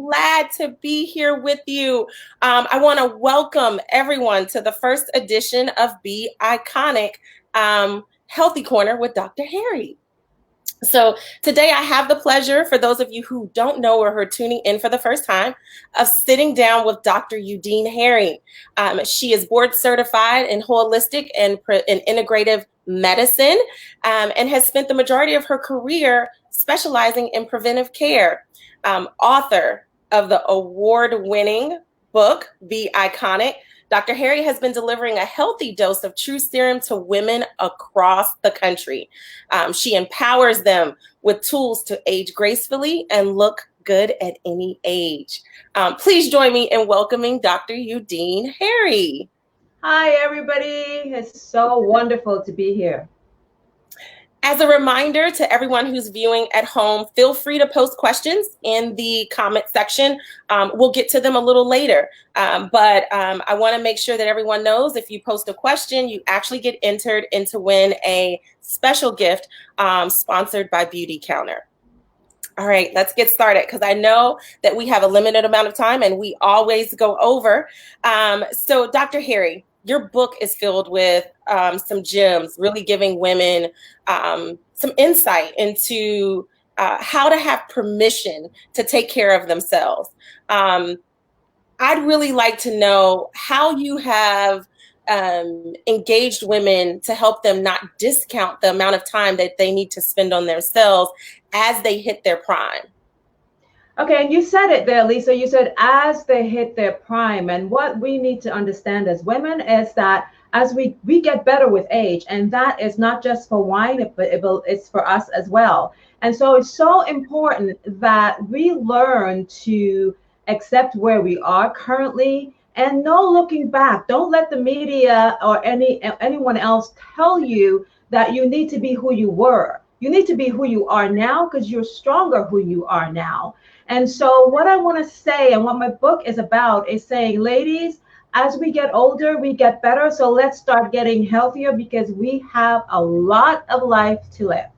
glad to be here with you. I want to welcome everyone to the first edition of Be Iconic Healthy Corner with Dr. Harry. So today I have the pleasure, for those of you who don't know or who are tuning in for the first time, of sitting down with Dr. Udine Herring. She is board certified in holistic and integrative medicine and has spent the majority of her career specializing in preventive care. Author of the award-winning book, Be Iconic, Dr. Harry has been delivering a healthy dose of true serum to women across the country. She empowers them with tools to age gracefully and look good at any age. Please join me in welcoming Dr. Udine Herring. Hi, everybody. It's so wonderful to be here. As a reminder to everyone who's viewing at home, feel free to post questions in the comment section. We'll get to them a little later. But I want to make sure that everyone knows if you post a question, you actually get entered into win a special gift sponsored by Beauty Counter. All right, let's get started because I know that we have a limited amount of time and we always go over. So Dr. Harry, your book is filled with some gems, really giving women some insight into how to have permission to take care of themselves. I'd really like to know how you have engaged women to help them not discount the amount of time that they need to spend on themselves as they hit their prime. Okay, and you said it there, Lisa. You said as they hit their prime. And what we need to understand as women is that as we get better with age, and that is not just for wine, but it's for us as well. And so it's so important that we learn to accept where we are currently and no looking back. Don't let the media or anyone else tell you that you need to be who you were. You need to be who you are now because you're stronger who you are now. And so what I want to say and what my book is about is saying, ladies, as we get older, we get better. So let's start getting healthier because we have a lot of life to live.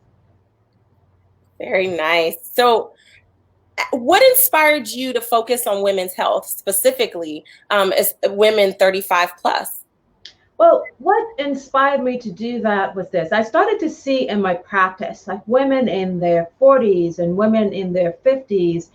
Very nice. So what inspired you to focus on women's health specifically as women 35 plus? Well, what inspired me to do that was this. I started to see in my practice, like women in their 40s and women in their 50s.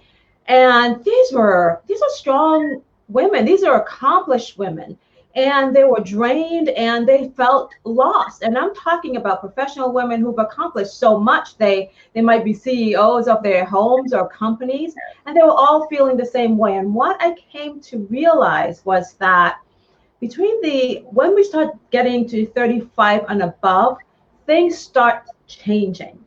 And these are strong women. These are accomplished women. And they were drained and they felt lost. And I'm talking about professional women who've accomplished so much. They might be CEOs of their homes or companies, and they were all feeling the same way. And what I came to realize was that when we start getting to 35 and above, things start changing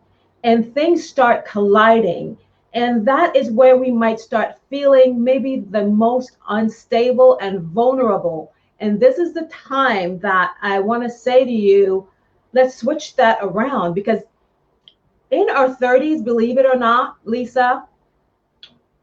and things start colliding. And that is where we might start feeling maybe the most unstable and vulnerable. And this is the time that I want to say to you, let's switch that around, because in our 30s, believe it or not, Lisa,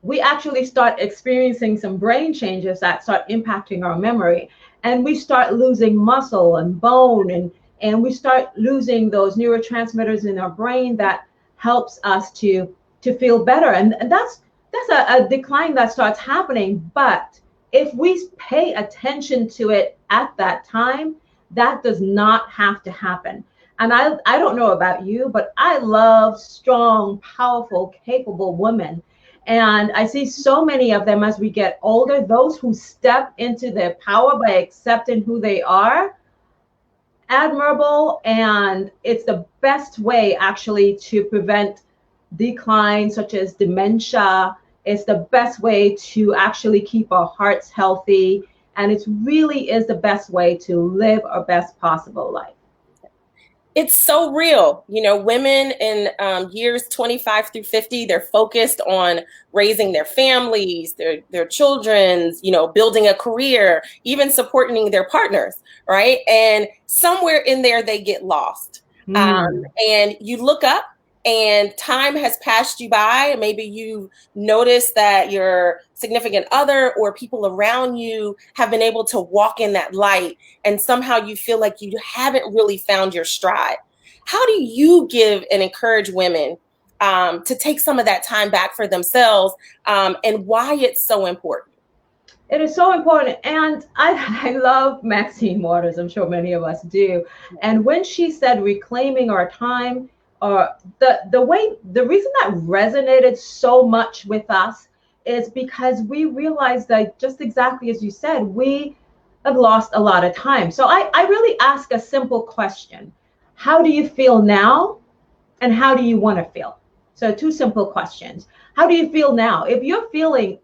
we actually start experiencing some brain changes that start impacting our memory. And we start losing muscle and bone, and we start losing those neurotransmitters in our brain that helps us to feel better. And that's a decline that starts happening. But if we pay attention to it at that time, that does not have to happen. And I don't know about you, but I love strong, powerful, capable women. And I see so many of them as we get older, those who step into their power by accepting who they are, admirable. And it's the best way actually to prevent decline, such as dementia. It's the best way to actually keep our hearts healthy. And it really is the best way to live our best possible life. It's so real. You know, women in years 25 through 50, they're focused on raising their families, their children's, you know, building a career, even supporting their partners, right? And somewhere in there, they get lost. And you look up and time has passed you by. Maybe you notice that your significant other or people around you have been able to walk in that light, and somehow you feel like you haven't really found your stride. How do you give and encourage women to take some of that time back for themselves, and why it's so important. It is so important. And I love Maxine Waters. I'm sure many of us do. And when she said reclaiming our time, or the reason that resonated so much with us is because we realized that, just exactly as you said, we have lost a lot of time. So I really ask a simple question. How do you feel now? And how do you want to feel? So two simple questions. How do you feel now? If you're feeling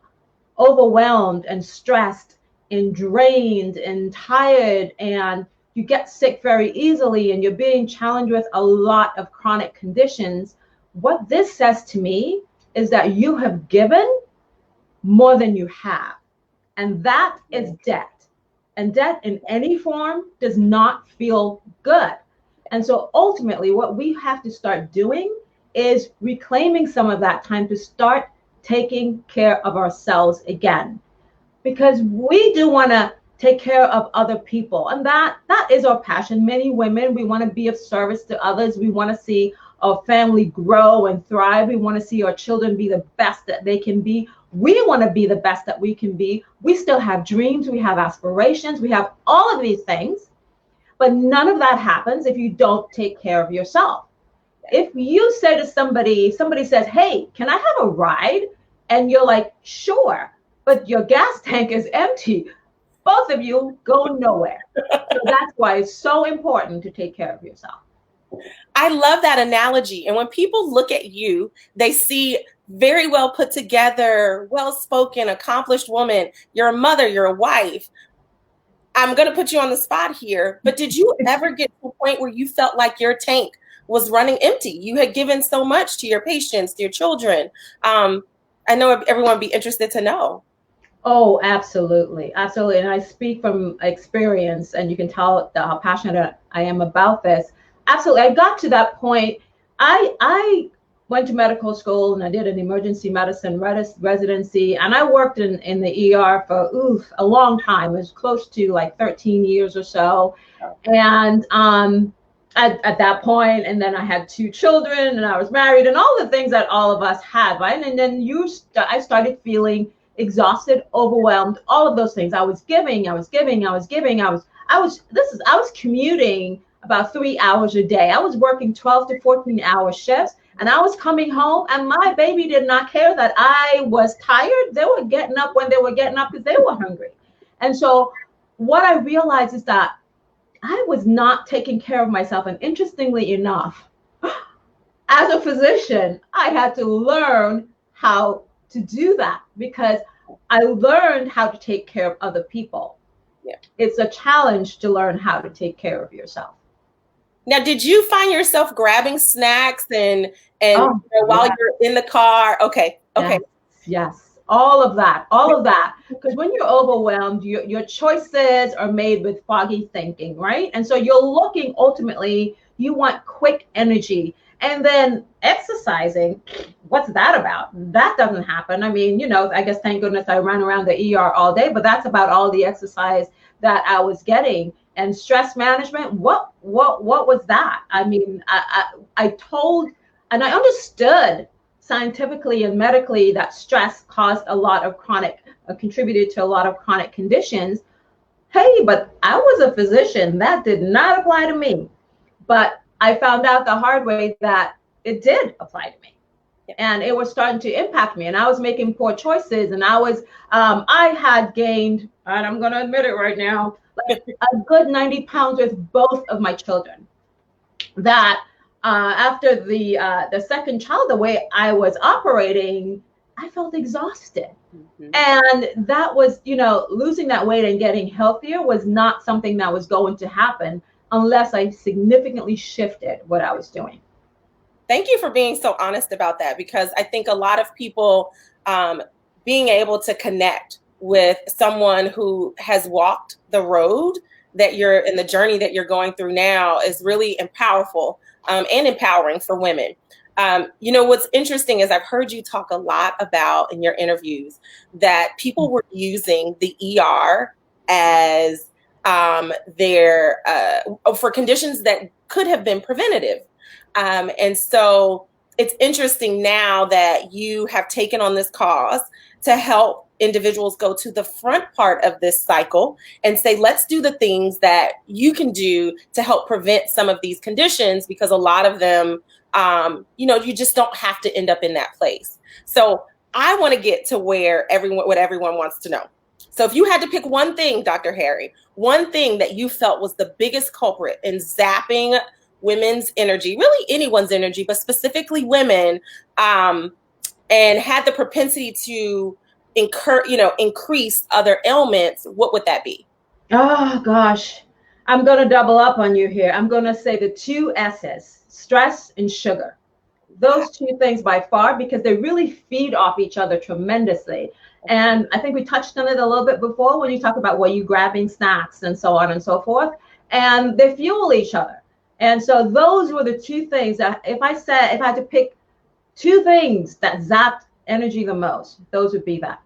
overwhelmed and stressed and drained and tired, and you get sick very easily, and you're being challenged with a lot of chronic conditions, what this says to me is that you have given more than you have. And that is debt. And debt in any form does not feel good. And so ultimately, what we have to start doing is reclaiming some of that time to start taking care of ourselves again, because we do want to take care of other people, and that is our passion. Many women, we want to be of service to others. We want to see our family grow and thrive. We want to see our children be the best that they can be. We want to be the best that we can be. We still have dreams, we have aspirations, we have all of these things, but none of that happens if you don't take care of yourself. If you say to somebody says, hey, can I have a ride? And you're like, sure, but your gas tank is empty. Both of you go nowhere. So that's why it's so important to take care of yourself. I love that analogy. And when people look at you, they see very well put together, well-spoken, accomplished woman. You're a mother, you're a wife. I'm going to put you on the spot here, but did you ever get to a point where you felt like your tank was running empty? You had given so much to your patients, to your children. I know everyone would be interested to know. Oh, absolutely. Absolutely. And I speak from experience, and you can tell how passionate I am about this. Absolutely. I got to that point. I went to medical school, and I did an emergency medicine residency, and I worked in the ER for a long time. It was close to like 13 years or so. And at that point, and then I had 2 children, and I was married, and all the things that all of us had, right? And then I started feeling exhausted, overwhelmed, all of those things. I was commuting about 3 hours a day. I was working 12 to 14-hour shifts, and I was coming home, and my baby did not care that I was tired. They were getting up when they were getting up because they were hungry. And so what I realized is that I was not taking care of myself. And interestingly enough, as a physician, I had to learn how to do that, because I learned how to take care of other people. Yeah. It's a challenge to learn how to take care of yourself. Now, did you find yourself grabbing snacks and while you're in the car? Okay. Yes. All of that. Because when you're overwhelmed, your choices are made with foggy thinking, right? And so you're looking, ultimately, you want quick energy. And then exercising, what's that about? That doesn't happen. I mean, I guess thank goodness I ran around the ER all day, but that's about all the exercise that I was getting. And stress management, what was that? I mean, I told, and I understood scientifically and medically that stress contributed to a lot of chronic conditions. Hey, but I was a physician. That did not apply to me. But I found out the hard way that it did apply to me. And it was starting to impact me. And I was making poor choices. And I had gained, and I'm going to admit it right now, like a good 90 pounds with both of my children. That after the second child, the way I was operating, I felt exhausted. Mm-hmm. And that was, losing that weight and getting healthier was not something that was going to happen unless I significantly shifted what I was doing. Thank you for being so honest about that, because I think a lot of people being able to connect with someone who has walked the road that you're in, the journey that you're going through now, is really powerful and empowering for women. What's interesting is I've heard you talk a lot about in your interviews that people were using the ER as for conditions that could have been preventative. And so it's interesting now that you have taken on this cause to help individuals go to the front part of this cycle and say, let's do the things that you can do to help prevent some of these conditions, because a lot of them, you just don't have to end up in that place. So I want to get to what everyone wants to know. So if you had to pick one thing, Dr. Harry, one thing that you felt was the biggest culprit in zapping women's energy, really anyone's energy, but specifically women, and had the propensity to increase other ailments, what would that be? Oh gosh, I'm going to double up on you here. I'm going to say the two S's, stress and sugar. Those two things by far, because they really feed off each other tremendously. And I think we touched on it a little bit before when you talk about you grabbing snacks and so on and so forth, and they fuel each other. And so those were the two things that if I had to pick two things that zapped energy the most, those would be that.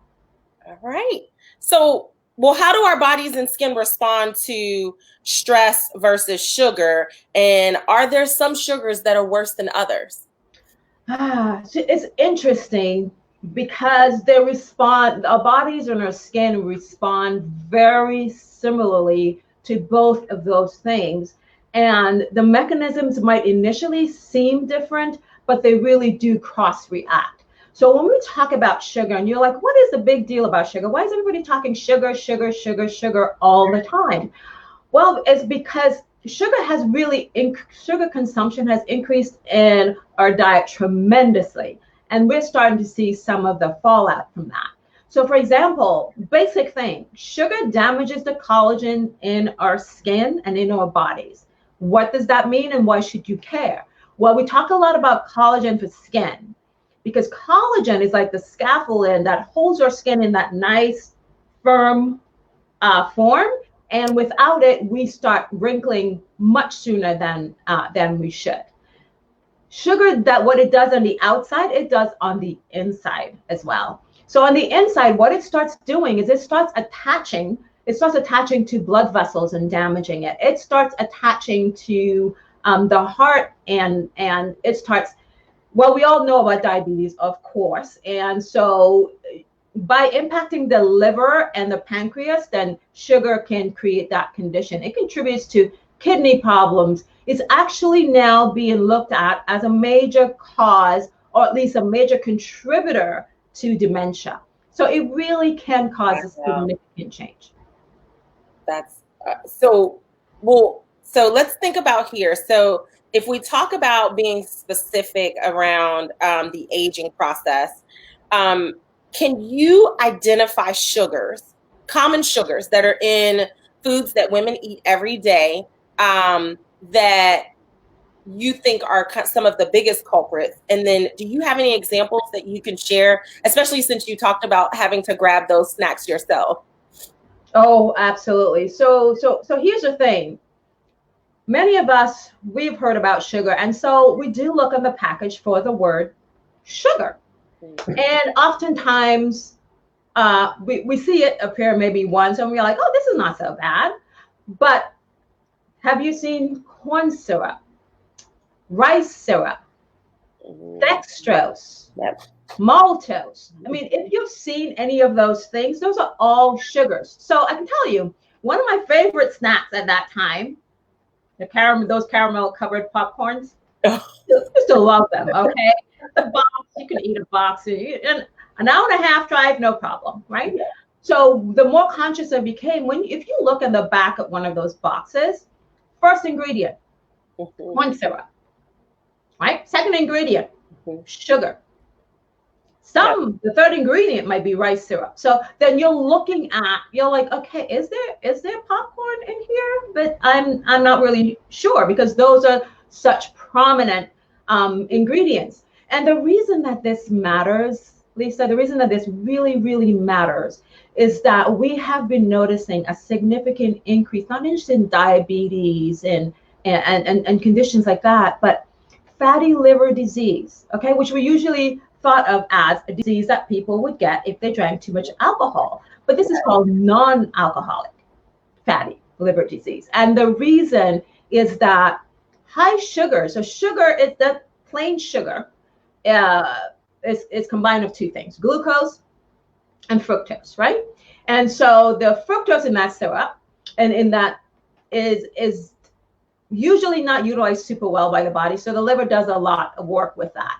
All right. So, well, how do our bodies and skin respond to stress versus sugar? And are there some sugars that are worse than others? So it's interesting because our bodies and our skin respond very similarly to both of those things. And the mechanisms might initially seem different, but they really do cross react. So when we talk about sugar, and you're like, what is the big deal about sugar? Why is everybody talking sugar, sugar, sugar, sugar all the time? Well, it's because sugar consumption has increased in our diet tremendously. And we're starting to see some of the fallout from that. So for example, basic thing, sugar damages the collagen in our skin and in our bodies. What does that mean and why should you care? Well, we talk a lot about collagen for skin because collagen is like the scaffolding that holds our skin in that nice, firm form. And without it, we start wrinkling much sooner than we should. Sugar, that what it does on the outside, it does on the inside as well. So on the inside, what it starts doing is it starts attaching to blood vessels and damaging it. It starts attaching to the heart and it starts, well, we all know about diabetes, of course. And so by impacting the liver and the pancreas, then sugar can create that condition. It contributes to kidney problems. It's actually now being looked at as a major cause, or at least a major contributor to dementia. So it really can cause a significant change. That's so well. So let's think about here. So if we talk about being specific around the aging process, can you identify sugars, common sugars that are in foods that women eat every day, that you think are some of the biggest culprits? And then do you have any examples that you can share, especially since you talked about having to grab those snacks yourself? Oh, absolutely. So here's the thing. Many of us, we've heard about sugar, and so we do look on the package for the word sugar. And oftentimes we see it appear maybe once and we're like, oh, this is not so bad. But have you seen corn syrup, rice syrup, dextrose, maltose? I mean, if you've seen any of those things, those are all sugars. So I can tell you, one of my favorite snacks at that time, those caramel covered popcorns, I still love them, okay? The box, you can eat a box in an hour and a half drive, no problem, right? Yeah. So the more conscious I became, if you look at the back of one of those boxes, first ingredient, corn syrup, right? Second ingredient, sugar. The third ingredient might be rice syrup. So then you're like, okay, is there popcorn in here? But I'm not really sure because those are such prominent ingredients. And the reason that this matters, Lisa, the reason that this really, really matters is that we have been noticing a significant increase, not just in diabetes and conditions like that, but fatty liver disease, okay, which we usually thought of as a disease that people would get if they drank too much alcohol. But this is called non-alcoholic fatty liver disease. And the reason is that high sugar, so sugar is the plain sugar, is combined of two things: glucose and fructose, right? And so the fructose in that syrup and in that is usually not utilized super well by the body. So the liver does a lot of work with that.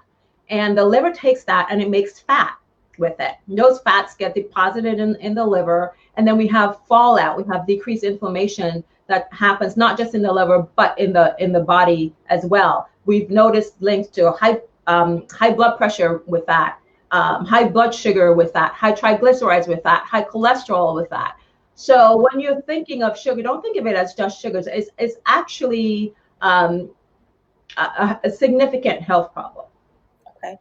And the liver takes that and it makes fat with it. And those fats get deposited in the liver. And then we have fallout. We have decreased inflammation that happens not just in the liver, but in the body as well. We've noticed links to high blood pressure with that, high blood sugar with that, high triglycerides with that, high cholesterol with that. So when you're thinking of sugar, don't think of it as just sugars. It's actually a significant health problem. Okay.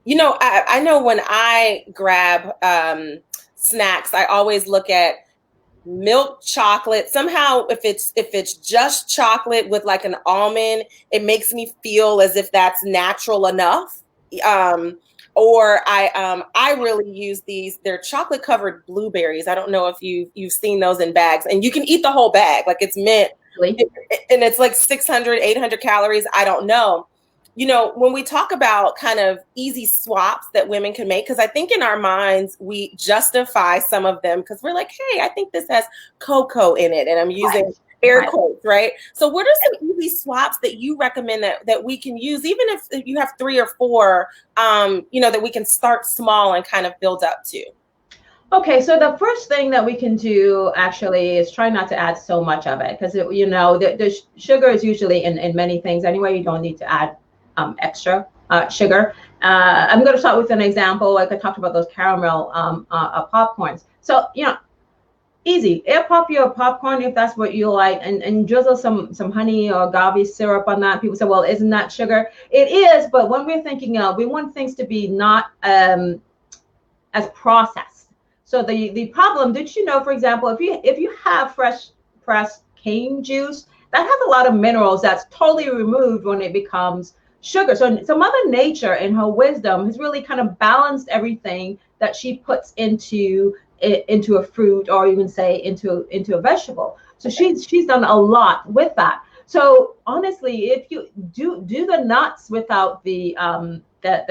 You know, I know when I grab snacks, I always look at milk chocolate. Somehow, if it's just chocolate with like an almond, it makes me feel as if that's natural enough. Or I really use these. They're chocolate covered blueberries. I don't know if you've seen those in bags, and you can eat the whole bag. Like it's mint, and it's like 600, 800 calories. I don't know. You know, when we talk about kind of easy swaps that women can make, because I think in our minds we justify some of them because we're like, hey, I think this has cocoa in it, and I'm using air quotes, right? So what are some easy swaps that you recommend that we can use, even if you have 3 or 4, you know, that we can start small and kind of build up to? Okay, so the first thing that we can do actually is try not to add so much of it because, you know, the sugar is usually in many things anyway. You don't need to add extra sugar. I'm going to start with an example. Like I talked about those caramel popcorns. So, you know, easy. Air pop your popcorn if that's what you like, and drizzle some honey or agave syrup on that. People say, well, isn't that sugar? It is, but when we're thinking of, we want things to be not as processed. So the problem, did you know, for example, if you have fresh pressed cane juice, that has a lot of minerals that's totally removed when it becomes sugar. So Mother Nature, in her wisdom, has really kind of balanced everything that she puts into a fruit, or even say into a vegetable. So she's done a lot with that. So honestly, if you do the nuts without the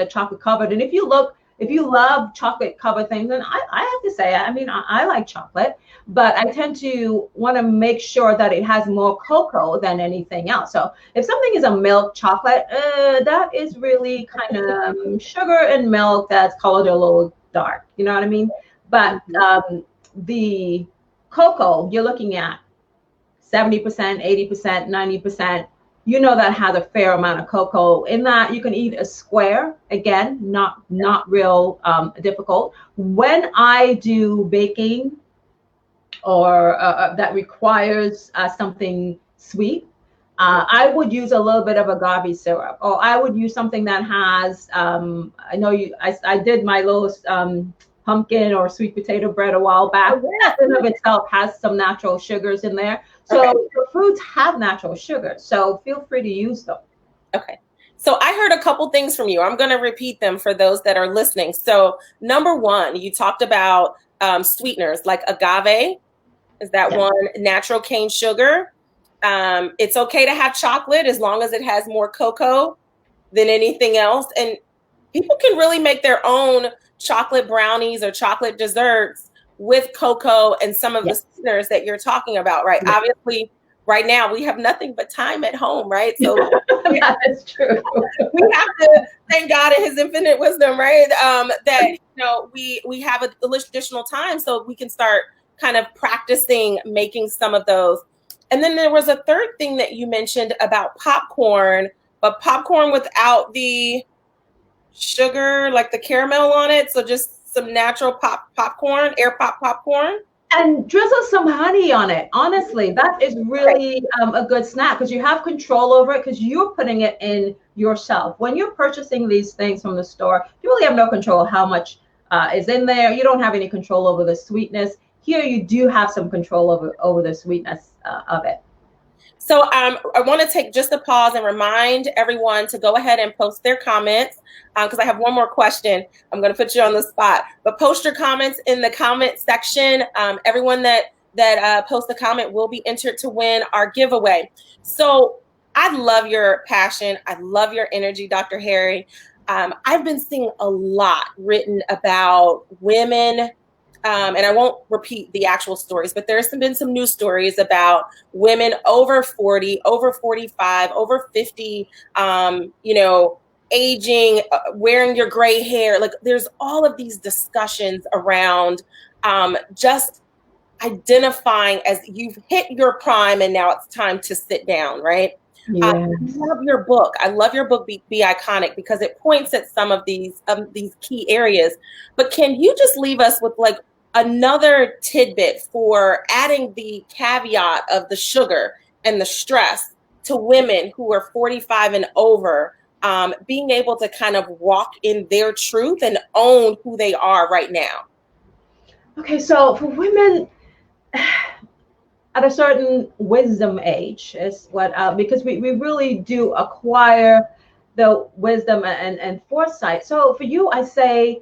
chocolate covered, and if you love chocolate covered things, and I have to say, I mean, I like chocolate, but I tend to want to make sure that it has more cocoa than anything else. So if something is a milk chocolate, that is really kind of sugar and milk that's colored a little dark. You know what I mean? But the cocoa, you're looking at 70%, 80%, 90%. You know that has a fair amount of cocoa in that. You can eat a square, again, not real difficult. When I do baking or that requires something sweet, I would use a little bit of agave syrup, or I would use something that has, I know I did my little pumpkin or sweet potato bread a while back. That in of itself has some natural sugars in there. So the foods have natural sugars. So feel free to use them. Okay. So I heard a couple things from you. I'm going to repeat them for those that are listening. So number 1, you talked about sweeteners like agave. Is that one? Natural cane sugar. It's okay to have chocolate as long as it has more cocoa than anything else. And people can really make their own chocolate brownies or chocolate desserts with cocoa and some of the sweeteners that you're talking about, right? Obviously, right now we have nothing but time at home, right? So that is true. We have to thank God in His infinite wisdom, right? That we have additional time so we can start kind of practicing making some of those. And then there was a third thing that you mentioned about popcorn, but popcorn without the sugar, like the caramel on it. So just some natural popcorn, air popcorn. And drizzle some honey on it. Honestly, that is really a good snack because you have control over it because you're putting it in yourself. When you're purchasing these things from the store, you really have no control of how much is in there. You don't have any control over the sweetness. Here, you do have some control over the sweetness of it. So I want to take just a pause and remind everyone to go ahead and post their comments because I have one more question. I'm going to put you on the spot, but post your comments in the comment section. Everyone that posts a comment will be entered to win our giveaway. So I love your passion. I love your energy, Dr. Harry. I've been seeing a lot written about women, and I won't repeat the actual stories, but there's been some news stories about women over 40, over 45, over 50, aging, wearing your gray hair. Like there's all of these discussions around just identifying as you've hit your prime and now it's time to sit down, right? I Yes. love your book. I love your book, Be Iconic, because it points at some of these key areas. But can you just leave us with like another tidbit for adding the caveat of the sugar and the stress to women who are 45 and over, being able to kind of walk in their truth and own who they are right now? Okay, so for women at a certain wisdom age is what, because we really do acquire the wisdom and foresight. So for you, I say,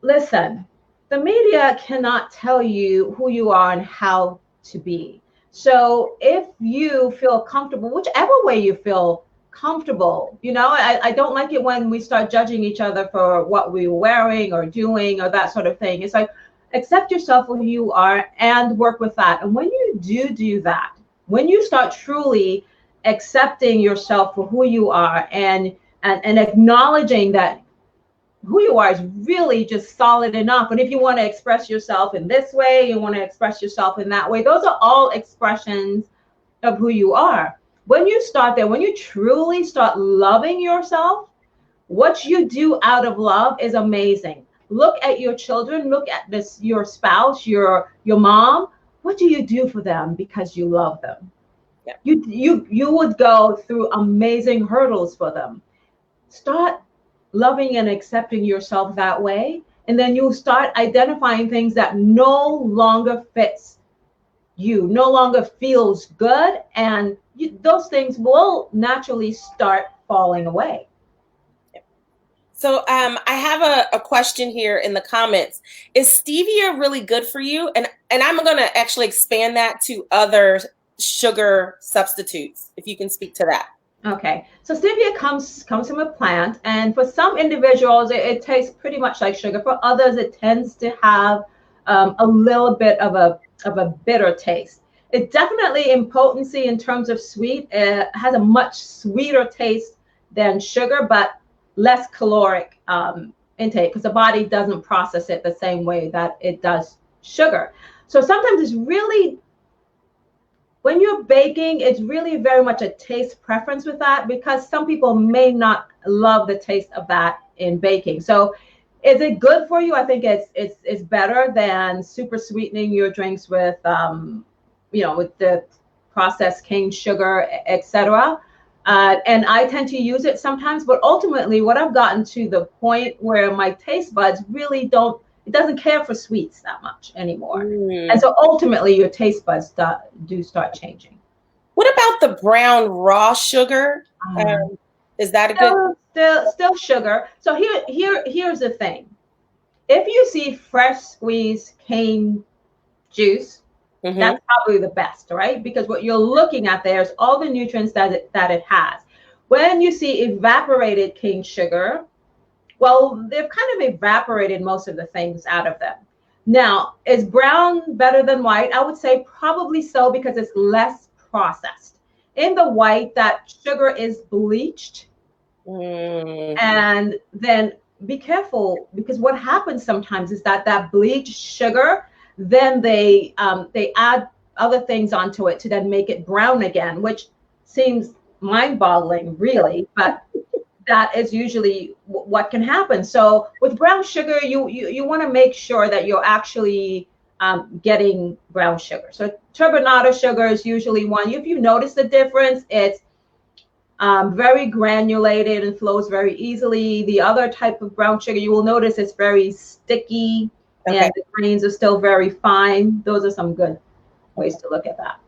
listen, the media cannot tell you who you are and how to be. So if you feel comfortable, whichever way you feel comfortable, I don't like it when we start judging each other for what we're wearing or doing or that sort of thing. It's like, accept yourself for who you are and work with that. And when you do that, when you start truly accepting yourself for who you are and acknowledging that who you are is really just solid enough. And if you want to express yourself in this way, you want to express yourself in that way, those are all expressions of who you are. When you start there, when you truly start loving yourself, what you do out of love is amazing. Look at your children, look at this, your spouse, your mom. What do you do for them because you love them? Yeah. You would go through amazing hurdles for them. Start loving and accepting yourself that way, and then you start identifying things that no longer fits you, no longer feels good, and those things will naturally start falling away. So I have a question here in the comments. Is stevia really good for you? And I'm going to actually expand that to other sugar substitutes, if you can speak to that. Okay, so stevia comes from a plant, and for some individuals, it tastes pretty much like sugar. For others, it tends to have a little bit of a bitter taste. It definitely, in potency, in terms of sweet, it has a much sweeter taste than sugar, but less caloric intake because the body doesn't process it the same way that it does sugar. So sometimes it's really, when you're baking, it's really very much a taste preference with that, because some people may not love the taste of that in baking. So is it good for you? I think it's better than super sweetening your drinks with with the processed cane sugar, etc. And I tend to use it sometimes, but ultimately what I've gotten to the point where my taste buds really it doesn't care for sweets that much anymore. And so ultimately your taste buds do start changing. What about the brown raw sugar? Is that a good? Still sugar. So here's the thing. If you see fresh squeezed cane juice, that's probably the best, right? Because what you're looking at there is all the nutrients that it has. When you see evaporated cane sugar, well, they've kind of evaporated most of the things out of them. Now, is brown better than white? I would say probably so, because it's less processed. In the white, that sugar is bleached. And then be careful, because what happens sometimes is that bleached sugar, then they add other things onto it to then make it brown again, which seems mind-boggling, really, but that is usually what can happen. So with brown sugar, you want to make sure that you're actually getting brown sugar. So turbinado sugar is usually one. If you notice the difference, it's very granulated and flows very easily. The other type of brown sugar, you will notice it's very sticky, and the grains are still very fine. Those are some good ways to look at that.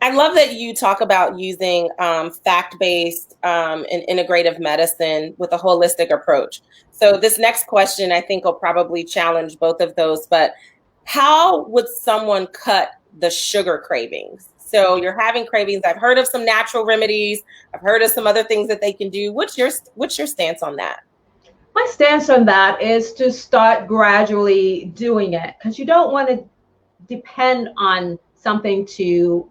I love that you talk about using fact-based and integrative medicine with a holistic approach. So this next question, I think, will probably challenge both of those. But how would someone cut the sugar cravings? So you're having cravings. I've heard of some natural remedies. I've heard of some other things that they can do. What's your stance on that? My stance on that is to start gradually doing it, because you don't want to depend on something to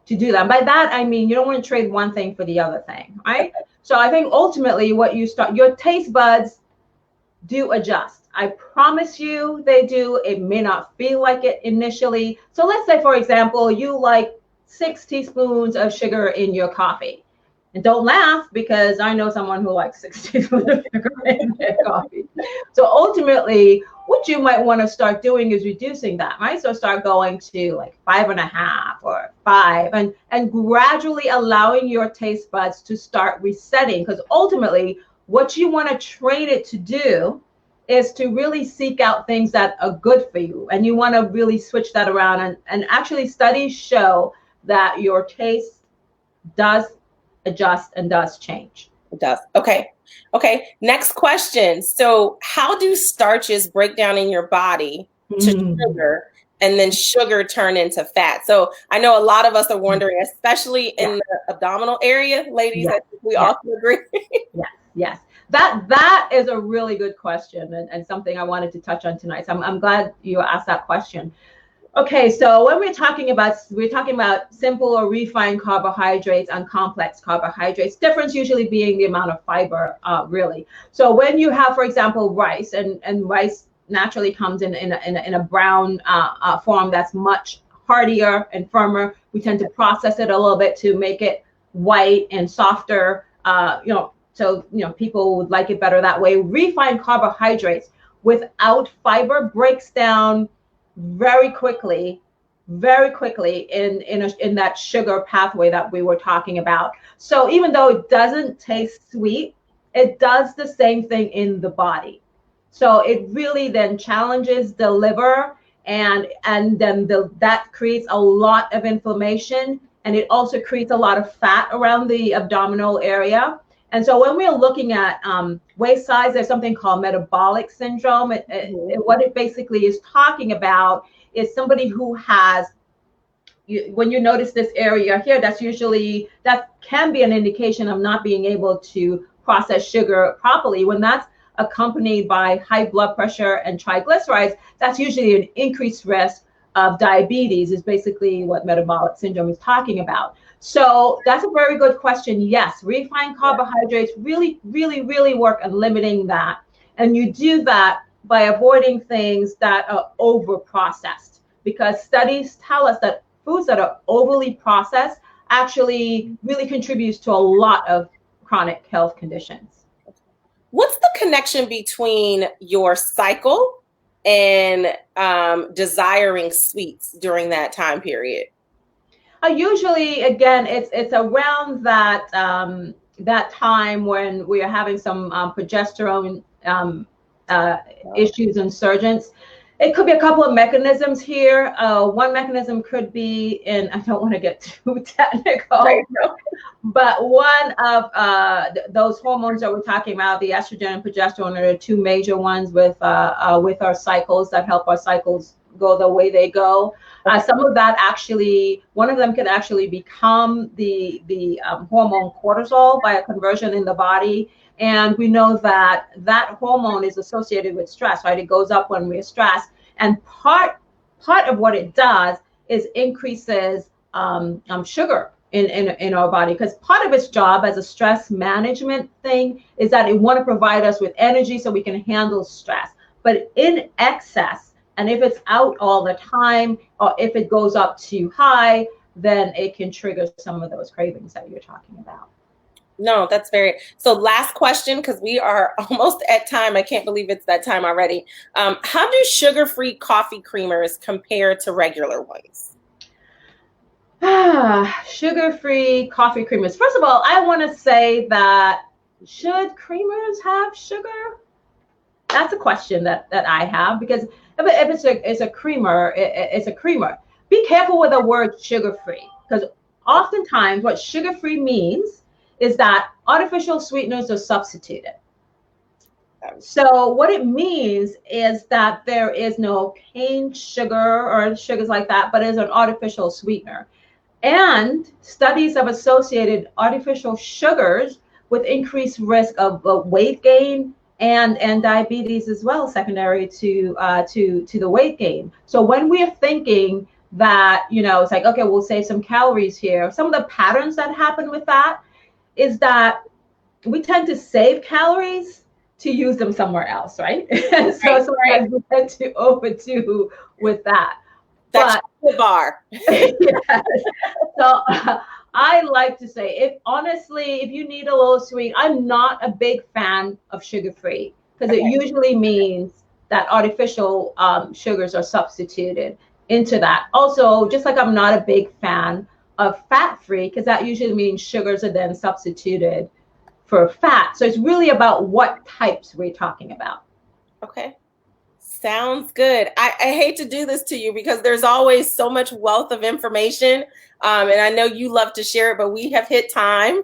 do that. By that I mean you don't want to trade one thing for the other thing, right? So I think ultimately what you start, your taste buds do adjust. I promise you they do. It may not feel like it initially. So let's say, for example, you like 6 teaspoons of sugar in your coffee. And don't laugh, because I know someone who likes 6 teaspoons of sugar in their coffee. So ultimately, what you might want to start doing is reducing that, right? So start going to like 5.5 or 5, and gradually allowing your taste buds to start resetting. Because ultimately, what you want to train it to do is to really seek out things that are good for you. And you want to really switch that around. And actually, studies show that your taste does adjust and does change. It does. Okay. Okay. Next question. So, how do starches break down in your body to sugar, and then sugar turn into fat? So, I know a lot of us are wondering, especially in the abdominal area, ladies. I think we all can agree. Yes. That is a really good question, and something I wanted to touch on tonight. So I'm glad you asked that question. Okay, so when we're talking about simple or refined carbohydrates and complex carbohydrates. Difference usually being the amount of fiber, really. So when you have, for example, rice, and rice naturally comes in a brown form that's much hardier and firmer. We tend to process it a little bit to make it white and softer. So people would like it better that way. Refined carbohydrates without fiber breaks down very quickly in that sugar pathway that we were talking about. So even though it doesn't taste sweet, it does the same thing in the body. So it really then challenges the liver, and then that creates a lot of inflammation, and it also creates a lot of fat around the abdominal area. And so when we're looking at waist size, there's something called metabolic syndrome. What it basically is talking about is somebody who has, when you notice this area here, that can be an indication of not being able to process sugar properly. When that's accompanied by high blood pressure and triglycerides, that's usually an increased risk of diabetes, is basically what metabolic syndrome is talking about. So that's a very good question. Yes, refined carbohydrates really work on limiting that. And you do that by avoiding things that are over processed, because studies tell us that foods that are overly processed actually really contributes to a lot of chronic health conditions. What's the connection between your cycle and desiring sweets during that time period? Usually, again, it's around that time when we are having some progesterone issues and surgence. It could be a couple of mechanisms here. One mechanism could be, and I don't want to get too technical, right, but one of those hormones that we're talking about, the estrogen and progesterone, are the two major ones with our cycles, that help our cycles go the way they go. Some of that actually, one of them can actually become the hormone cortisol by a conversion in the body. And we know that hormone is associated with stress, right? It goes up when we're stressed. And part of what it does is increases sugar in our body, because part of its job as a stress management thing is that it want to provide us with energy so we can handle stress. But in excess, and if it's out all the time, or if it goes up too high, then it can trigger some of those cravings that you're talking about. No, that's so last question, because we are almost at time. I can't believe it's that time already. How do sugar-free coffee creamers compare to regular ones? Sugar-free coffee creamers. First of all, I want to say that, should creamers have sugar? That's a question that I have, because if it's a creamer, it's a creamer. Be careful with the word sugar-free, because oftentimes what sugar-free means is that artificial sweeteners are substituted. So what it means is that there is no cane sugar or sugars like that, but it's an artificial sweetener. And studies have associated artificial sugars with increased risk of weight gain and diabetes as well, secondary to the weight gain. So when we're thinking that, it's like, okay, we'll save some calories here. Some of the patterns that happen with that is that we tend to save calories to use them somewhere else, right? So sometimes we tend to overdo with that. That's the bar. Yes. So I like to say, if you need a little sweet, I'm not a big fan of sugar-free because it usually means that artificial sugars are substituted into that. Also, just like I'm not a big fan of fat-free because that usually means sugars are then substituted for fat. So it's really about what types we're talking about. Okay. Sounds good. I hate to do this to you because there's always so much wealth of information. And I know you love to share it, but we have hit time.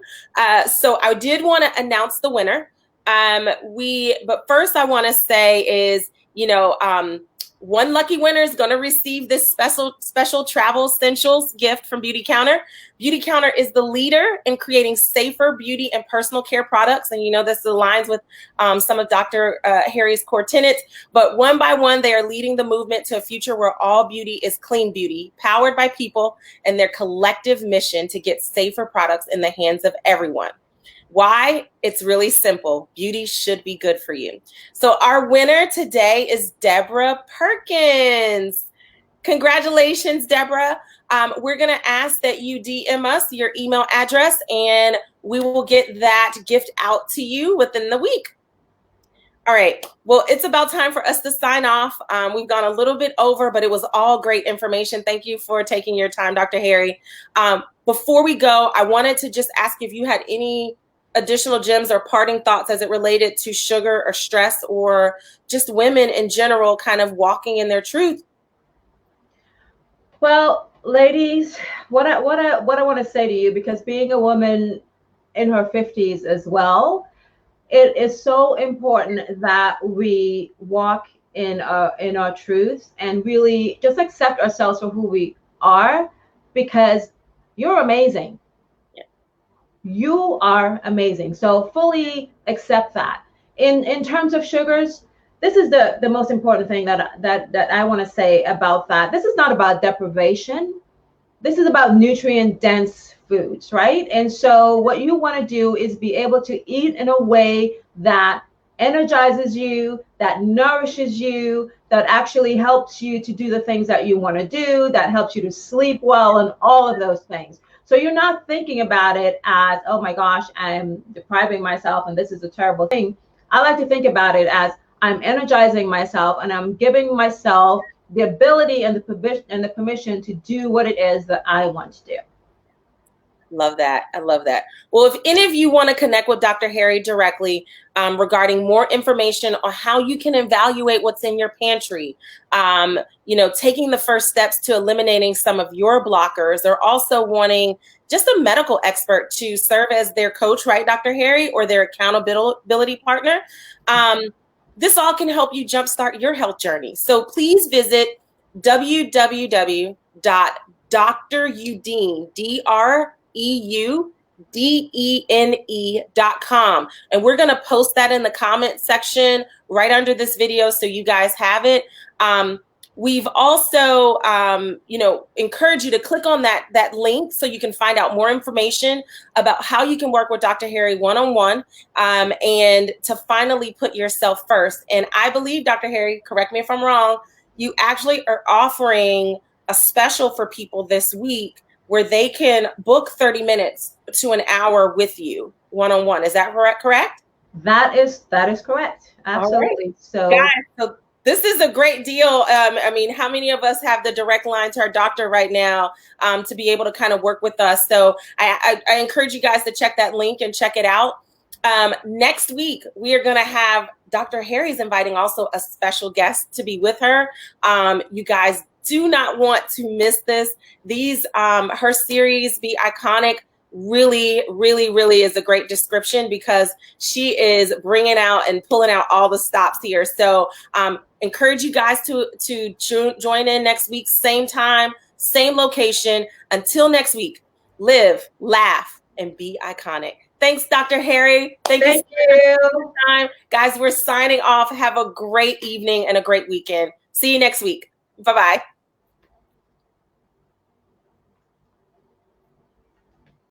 So I did want to announce the winner. But first I want to say is, one lucky winner is going to receive this special travel essentials gift from Beauty Counter. Beauty Counter is the leader in creating safer beauty and personal care products. And this aligns with some of Dr. Harry's core tenets. But one by one, they are leading the movement to a future where all beauty is clean beauty, powered by people and their collective mission to get safer products in the hands of everyone. Why? It's really simple. Beauty should be good for you. So our winner today is Deborah Perkins. Congratulations, Deborah. We're going to ask that you DM us your email address and we will get that gift out to you within the week. All right. Well, it's about time for us to sign off. We've gone a little bit over, but it was all great information. Thank you for taking your time, Dr. Harry. Before we go, I wanted to just ask if you had any additional gems or parting thoughts as it related to sugar or stress or just women in general kind of walking in their truth. Well, ladies, what I want to say to you, because being a woman in her 50s as well, it is so important that we walk in our truth and really just accept ourselves for who we are, because you're amazing. You are amazing. So fully accept that. In terms of sugars, this is the most important thing that I want to say about that. This is not about deprivation. This is about nutrient dense foods, right? And so what you want to do is be able to eat in a way that energizes you, that nourishes you, that actually helps you to do the things that you want to do, that helps you to sleep well, and all of those things. So you're not thinking about it as, oh my gosh, I'm depriving myself and this is a terrible thing. I like to think about it as I'm energizing myself and I'm giving myself the ability and the permission to do what it is that I want to do. Love that. I love that. Well, if any of you want to connect with Dr. Harry directly regarding more information on how you can evaluate what's in your pantry, taking the first steps to eliminating some of your blockers, or also wanting just a medical expert to serve as their coach, right, Dr. Harry, or their accountability partner, this all can help you jumpstart your health journey. So please visit www.drudene.com. EUDENE.com. And we're going to post that in the comment section right under this video so you guys have it. We've also, encourage you to click on that link so you can find out more information about how you can work with Dr. Harry one-on-one and to finally put yourself first. And I believe, Dr. Harry, correct me if I'm wrong, you actually are offering a special for people this week where they can book 30 minutes to an hour with you one-on-one. Is that correct? That is correct. Absolutely. Right. So this is a great deal. How many of us have the direct line to our doctor right now to be able to kind of work with us? So I encourage you guys to check that link and check it out. Next week, we are going to have Dr. Harry's inviting also a special guest to be with her. You guys do not want to miss this. Her series, Be Iconic, really, really, really is a great description, because she is bringing out and pulling out all the stops here. So encourage you guys to join in next week, same time, same location. Until next week, live, laugh, and be iconic. Thanks, Dr. Harry. Thank you so Thank much for you. your time. Guys, we're signing off. Have a great evening and a great weekend. See you next week. Bye-bye.